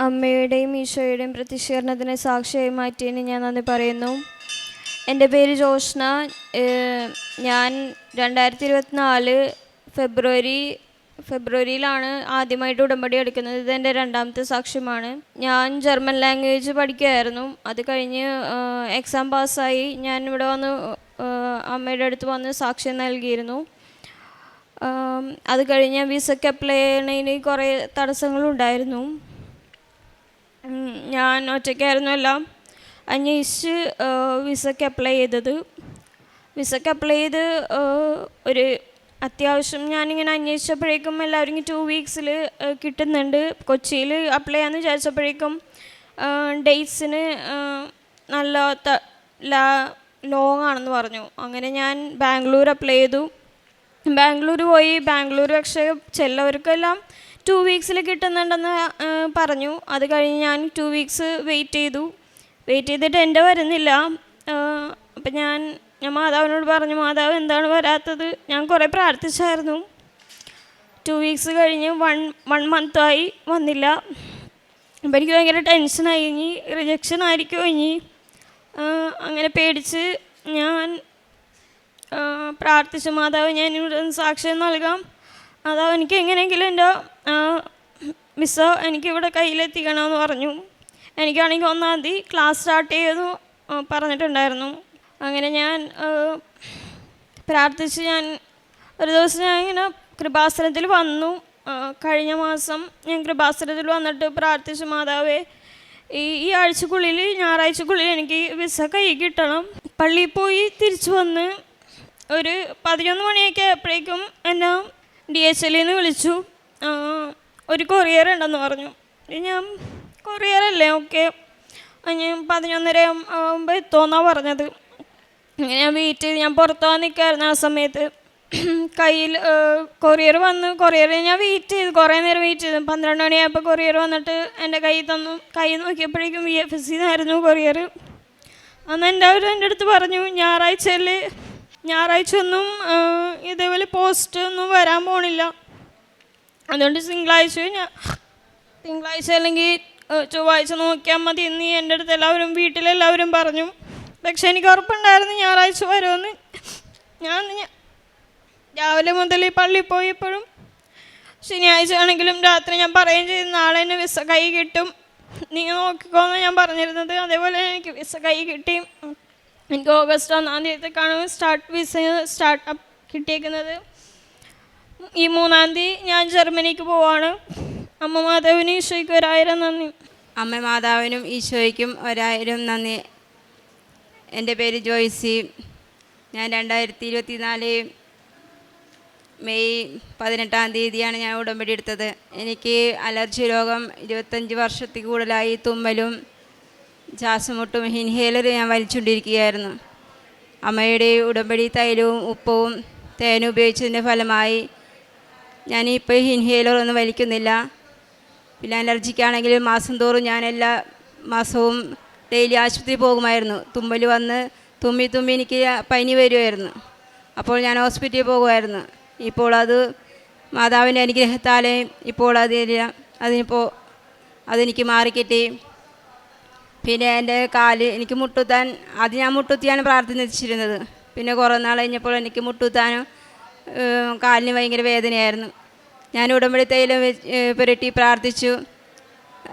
അമ്മയുടെയും ഈശോയുടെയും പ്രതിഷേധത്തിന് സാക്ഷിയായി മാറ്റിയതിന് ഞാൻ നന്ദി പറയുന്നു. എൻ്റെ പേര് ജോഷ്ന. ഞാൻ 2024 ഫെബ്രുവരിയിലാണ് ആദ്യമായിട്ട് ഉടമ്പടി എടുക്കുന്നത്. ഇതെൻ്റെ രണ്ടാമത്തെ സാക്ഷ്യമാണ്. ഞാൻ ജർമ്മൻ ലാംഗ്വേജ് പഠിക്കുകയായിരുന്നു. അത് കഴിഞ്ഞ് എക്സാം പാസ്സായി ഞാൻ ഇവിടെ വന്ന് അമ്മയുടെ അടുത്ത് വന്ന് സാക്ഷ്യം നൽകിയിരുന്നു. അത് കഴിഞ്ഞ് വിസയ്ക്ക് അപ്ലൈ ചെയ്യുന്നതിന് കുറേ തടസ്സങ്ങളുണ്ടായിരുന്നു. ഞാൻ ഒറ്റയ്ക്കായിരുന്നു എല്ലാം അന്വേഷിച്ച് വിസയ്ക്ക് അപ്ലൈ ചെയ്തത്. വിസയ്ക്ക് അപ്ലൈ ചെയ്ത് ഒരു അത്യാവശ്യം ഞാനിങ്ങനെ അന്വേഷിച്ചപ്പോഴേക്കും എല്ലാവരും 2 വീക്സിൽ കിട്ടുന്നുണ്ട്. കൊച്ചിയിൽ അപ്ലൈ ചെയ്യാമെന്ന് വിചാരിച്ചപ്പോഴേക്കും ഡേറ്റ്സിന് നല്ല ലോങ് ആണെന്ന് പറഞ്ഞു. അങ്ങനെ ഞാൻ ബാംഗ്ലൂർ അപ്ലൈ ചെയ്തു. ബാംഗ്ലൂർ പോയി. ബാംഗ്ലൂർ പക്ഷേ ചിലവർക്കെല്ലാം 2 വീക്സിൽ കിട്ടുന്നുണ്ടെന്ന് പറഞ്ഞു. അത് കഴിഞ്ഞ് ഞാൻ 2 വീക്സ് വെയിറ്റ് ചെയ്തിട്ട് എൻ്റെ വരുന്നില്ല. അപ്പം ഞാൻ മാതാവിനോട് പറഞ്ഞു, മാതാവ് എന്താണ് വരാത്തത്? ഞാൻ കുറേ പ്രാർത്ഥിച്ചായിരുന്നു. 2 വീക്സ് കഴിഞ്ഞ് 1 മന്തായി വന്നില്ല. അപ്പം എനിക്ക് ഭയങ്കര ടെൻഷനായി. ഇനി റിജക്ഷൻ ആയിരിക്കുമോ ഇനി? അങ്ങനെ പേടിച്ച് ഞാൻ പ്രാർത്ഥിച്ചു, മാതാവ് ഞാൻ ഇവിടെ സാക്ഷ്യം നൽകാം, മാതാവ് എനിക്ക് എങ്ങനെയെങ്കിലും എൻ്റെ വിസ എനിക്കിവിടെ കയ്യിലെത്തിക്കണമെന്ന് പറഞ്ഞു. എനിക്കാണെങ്കിൽ 1-ാം തീയതി ക്ലാസ് സ്റ്റാർട്ട് ചെയ്തെന്ന് പറഞ്ഞിട്ടുണ്ടായിരുന്നു. അങ്ങനെ ഞാൻ പ്രാർത്ഥിച്ച് ഞാൻ ഒരു ദിവസം ഞാൻ ഇങ്ങനെ കൃപാസനത്തിൽ വന്നു. കഴിഞ്ഞ മാസം ഞാൻ കൃപാസനത്തിൽ വന്നിട്ട് പ്രാർത്ഥിച്ചു, മാതാവേ ഈ ആഴ്ചക്കുള്ളിൽ ഞായറാഴ്ചക്കുള്ളിൽ എനിക്ക് വിസ കൈ കിട്ടണം. പള്ളിയിൽ പോയി തിരിച്ചു വന്ന് ഒരു 11 മണിയൊക്കെ ആയപ്പോഴേക്കും എന്നെ DHL വിളിച്ചു. ഒരു കൊറിയർ ഉണ്ടെന്ന് പറഞ്ഞു. ഞാൻ കൊറിയറല്ലേ, ഓക്കെ, ഞാൻ 11:30 ആകുമ്പോൾ എത്തുമെന്നാണ് പറഞ്ഞത്. അങ്ങനെ ഞാൻ വെയിറ്റ് ചെയ്ത് ഞാൻ പുറത്തുപോകാൻ നിൽക്കായിരുന്നു. ആ സമയത്ത് കയ്യിൽ കൊറിയർ വന്നു. കൊറിയർ ഞാൻ കുറേ നേരം വെയിറ്റ് ചെയ്തു. 12 മണിയായപ്പോൾ കൊറിയർ വന്നിട്ട് എൻ്റെ കയ്യിൽ തന്നു. കൈ നോക്കിയപ്പോഴേക്കും VFS ആയിരുന്നു കൊറിയർ. അന്ന് എൻ്റെ അടുത്ത് പറഞ്ഞു, ഞായറാഴ്ച ഒന്നും ഇതേപോലെ പോസ്റ്റ് ഒന്നും വരാൻ പോണില്ല, അതുകൊണ്ട് തിങ്കളാഴ്ച അല്ലെങ്കിൽ ചൊവ്വാഴ്ച നോക്കിയാൽ മതി എന്ന് എൻ്റെ അടുത്ത് വീട്ടിലെല്ലാവരും പറഞ്ഞു. പക്ഷെ എനിക്ക് ഉറപ്പുണ്ടായിരുന്നു ഞായറാഴ്ച വരുമെന്ന്. ഞാൻ രാവിലെ മുതൽ പള്ളിയിൽ പോയപ്പോഴും ശനിയാഴ്ച ആണെങ്കിലും രാത്രി ഞാൻ പറയുകയും ചെയ്തു, നാളെ തന്നെ വിസ കൈ കിട്ടും, നിങ്ങൾ നോക്കിക്കോന്ന് ഞാൻ പറഞ്ഞിരുന്നത്. അതേപോലെ എനിക്ക് വിസ കൈ കിട്ടി. എനിക്ക് ഓഗസ്റ്റ് 1-ാം തീയതിക്കാണ് വിസ സ്റ്റാർട്ടപ്പ് കിട്ടിയേക്കുന്നത്. ഈ 3-ാം തീയതി ഞാൻ ജർമ്മനിക്ക് പോവാണ്. അമ്മ മാതാവിനും ഈശോയ്ക്കും 1000 നന്ദി. അമ്മ മാതാവിനും ഈശോയ്ക്കും 1000 നന്ദി. എൻ്റെ പേര് ജോയ്സി. ഞാൻ 2024 മെയ് 18-ാം തീയതിയാണ് ഞാൻ ഉടമ്പടി എടുത്തത്. എനിക്ക് അലർജി രോഗം 25 വർഷത്തിൽ കൂടുതലായി. തുമ്മലും ശ്വാസമുട്ടും ഇൻഹേലർ ഞാൻ വലിച്ചുകൊണ്ടിരിക്കുകയായിരുന്നു. അമ്മയുടെ ഉടമ്പടി തൈലവും ഉപ്പവും തേനും ഉപയോഗിച്ചതിൻ്റെ ഫലമായി ഞാനിപ്പോൾ ഇൻഹേലർ ഒന്നും വലിക്കുന്നില്ല. പിന്നെ അലർജിക്കാണെങ്കിൽ മാസം തോറും ഞാൻ എല്ലാ മാസവും ഡെയിലി ആശുപത്രിയിൽ പോകുമായിരുന്നു. തുമ്മൽ വന്ന് തുമ്മി എനിക്ക് പനി വരുമായിരുന്നു. അപ്പോൾ ഞാൻ ഹോസ്പിറ്റലിൽ പോകുമായിരുന്നു. ഇപ്പോൾ അത് മാതാവിൻ്റെ അനുഗ്രഹത്താലേ ഇപ്പോൾ അതെനിക്ക് മാറിക്കിട്ടി. പിന്നെ എൻ്റെ കാല് എനിക്ക് മുട്ടുത്താൻ, ആദ്യം ഞാൻ മുട്ടുത്തിയാണ് പ്രാർത്ഥിച്ചിരുന്നത്. പിന്നെ കുറേ നാൾ കഴിഞ്ഞപ്പോൾ എനിക്ക് മുട്ടുത്താനും കാലിന് ഭയങ്കര വേദനയായിരുന്നു. ഞാൻ ഉടമ്പടി തൈലം പുരട്ടി പ്രാർത്ഥിച്ചു.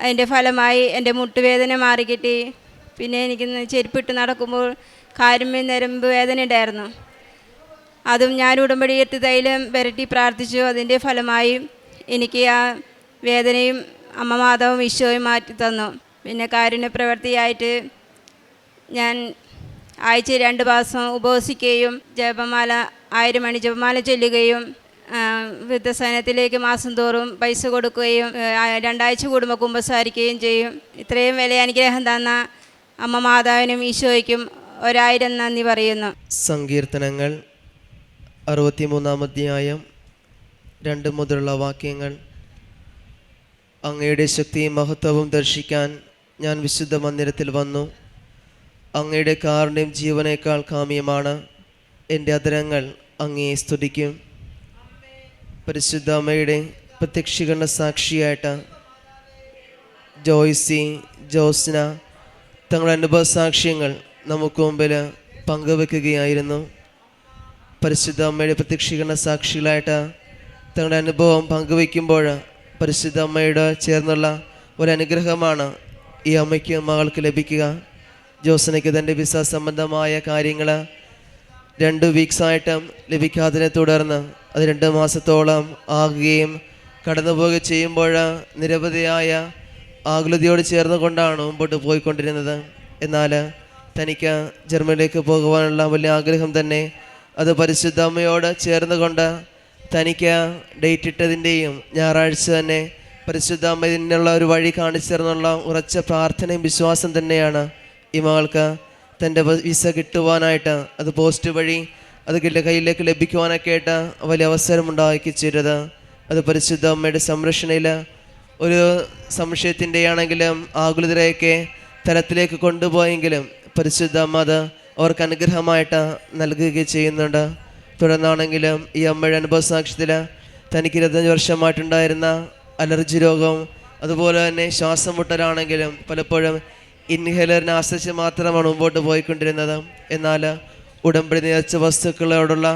അതിൻ്റെ ഫലമായി എൻ്റെ മുട്ടുവേദന മാറിക്കിട്ടി. പിന്നെ എനിക്ക് ചെരുപ്പിട്ട് നടക്കുമ്പോൾ കാലുമേൽ ഞരമ്പ് വേദന ഉണ്ടായിരുന്നു. അതും ഞാൻ ഉടമ്പടി എടുത്ത് തൈലം പുരട്ടി പ്രാർത്ഥിച്ചു. അതിൻ്റെ ഫലമായി എനിക്ക് ആ വേദനയും അമ്മ മാതാവും ഈശോയും മാറ്റി തന്നു. പിന്നെ കാരുണ്യ പ്രവൃത്തിയായിട്ട് ഞാൻ ആഴ്ച 2 മാസം ഉപവസിക്കുകയും 1000 മണി ജപമാല ചൊല്ലുകയും വൃദ്ധസദനത്തിലേക്ക് മാസം തോറും പൈസ കൊടുക്കുകയും 2 ആഴ്ച കൂടുമ്പോൾ കുമ്പസാരിക്കുകയും ചെയ്യും. ഇത്രയും വലിയ അനുഗ്രഹം തന്ന അമ്മ മാതാവിനും ഈശോയ്ക്കും 1000 നന്ദി പറയുന്നു. സങ്കീർത്തനങ്ങൾ 63-ാം അധ്യായം 2 മുതലുള്ള വാക്യങ്ങൾ. അങ്ങയുടെ ശക്തിയും മഹത്വവും ദർശിക്കാൻ ഞാൻ വിശുദ്ധ മന്ദിരത്തിൽ വന്നു. അങ്ങയുടെ കാരുണ്യം ജീവനേക്കാൾ കാമ്യമാണ്. എൻ്റെ അധരങ്ങൾ അങ്ങയെ സ്തുതിക്കും. പരിശുദ്ധ അമ്മയുടെ പ്രത്യക്ഷീകരണ സാക്ഷിയായിട്ട് ജോയ്സി, ജോസ്ന തങ്ങളുടെ അനുഭവ സാക്ഷ്യങ്ങൾ നമുക്ക് മുമ്പിൽ പങ്കുവെക്കുകയായിരുന്നു. പരിശുദ്ധ അമ്മയുടെ പ്രത്യക്ഷീകരണ സാക്ഷികളായിട്ട് തങ്ങളുടെ അനുഭവം പങ്കുവയ്ക്കുമ്പോൾ പരിശുദ്ധ അമ്മയോട് ചേർന്നുള്ള ഒരനുഗ്രഹമാണ് ഈ അമ്മയ്ക്ക് മകൾക്ക് ലഭിക്കുക. ജോസനയ്ക്ക് തൻ്റെ വിസ സംബന്ധമായ കാര്യങ്ങൾ 2 വീക്സായിട്ടും ലഭിക്കാത്തതിനെ തുടർന്ന് അത് 2 മാസത്തോളം ആകുകയും കടന്നുപോവുകയും ചെയ്യുമ്പോൾ നിരവധിയായ ആകുലതയോട് ചേർന്നുകൊണ്ടാണ് മുമ്പോട്ട് പോയിക്കൊണ്ടിരുന്നത്. എന്നാൽ തനിക്ക് ജർമ്മനിയിലേക്ക് പോകുവാനുള്ള വലിയ ആഗ്രഹം തന്നെ അത് പരിശുദ്ധ അമ്മയോട് ചേർന്നുകൊണ്ട് തനിക്ക് ഡേറ്റ് ഇട്ടതിൻ്റെയും ഞായറാഴ്ച തന്നെ പരിശുദ്ധ അമ്മ ഇതിനുള്ള ഒരു വഴി കാണിച്ചു തരുന്നുള്ള ഉറച്ച പ്രാർത്ഥനയും വിശ്വാസം തന്നെയാണ് ഈ മകൾക്ക് തൻ്റെ വിസ കിട്ടുവാനായിട്ട് അത് പോസ്റ്റ് വഴി അത് കയ്യിലേക്ക് ലഭിക്കുവാനൊക്കെ ആയിട്ട് വലിയ അവസരം ഉണ്ടാക്കിച്ചേരുന്നത്. അത് പരിശുദ്ധ അമ്മയുടെ സംരക്ഷണയിൽ ഒരു സംശയത്തിൻ്റെ ആണെങ്കിലും ആകുലതയൊക്കെ തലത്തിലേക്ക് കൊണ്ടുപോയെങ്കിലും പരിശുദ്ധ അമ്മ അത് അവർക്ക് അനുഗ്രഹമായിട്ട് നൽകുകയും ചെയ്യുന്നുണ്ട്. തുടർന്നാണെങ്കിലും ഈ അമ്മയുടെ അനുഭവ സാക്ഷ്യത്തിൽ തനിക്ക് 25 വർഷമായിട്ടുണ്ടായിരുന്ന അലർജി രോഗം, അതുപോലെ തന്നെ ശ്വാസം മുട്ടലാണെങ്കിലും പലപ്പോഴും ഇൻഹേലറിനെ ആശ്രയിച്ച് മാത്രമാണ് മുമ്പോട്ട് പോയിക്കൊണ്ടിരുന്നത്. എന്നാൽ ഉടമ്പടി നേർച്ച വസ്തുക്കളോടുള്ള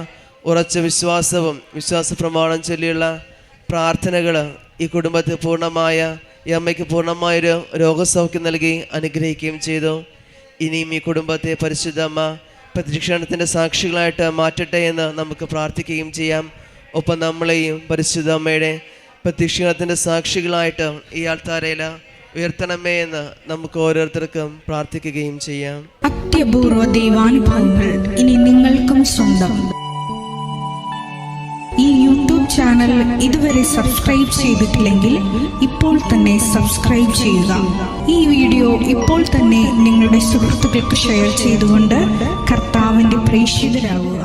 ഉറച്ച വിശ്വാസവും വിശ്വാസ പ്രമാണം ചൊല്ലിയുള്ള പ്രാർത്ഥനകൾ ഈ കുടുംബത്തിൽ ഈ അമ്മയ്ക്ക് പൂർണ്ണമായൊരു രോഗസൗഖ്യം നൽകി അനുഗ്രഹിക്കുകയും ചെയ്തു. ഇനിയും ഈ കുടുംബത്തെ പരിശുദ്ധ അമ്മ പ്രത്യക്ഷണത്തിൻ്റെ സാക്ഷികളായിട്ട് മാറ്റട്ടെ എന്ന് നമുക്ക് പ്രാർത്ഥിക്കുകയും ചെയ്യാം. ഒപ്പം നമ്മളെയും പരിശുദ്ധ അമ്മയുടെ പ്രത്യക്ഷണത്തിൻ്റെ സാക്ഷികളായിട്ട് ഈ ആൾത്താരയിൽ ഉയർത്തണമേ എന്ന് നമുക്ക് ഓരോരുത്തർക്കും പ്രാർത്ഥിക്കുകയും ചെയ്യാം. അത്യപൂർവ ദൈവാനുഭവങ്ങൾ ഇനി നിങ്ങൾക്കും സ്വന്തം. ഈ യൂട്യൂബ് ചാനൽ ഇതുവരെ സബ്സ്ക്രൈബ് ചെയ്തിട്ടില്ലെങ്കിൽ ഇപ്പോൾ തന്നെ സബ്സ്ക്രൈബ് ചെയ്യുക. ഈ വീഡിയോ ഇപ്പോൾ തന്നെ നിങ്ങളുടെ സുഹൃത്തുക്കൾക്ക് ഷെയർ ചെയ്തുകൊണ്ട് കർത്താവിൻ്റെ പ്രേക്ഷിതരാകുക.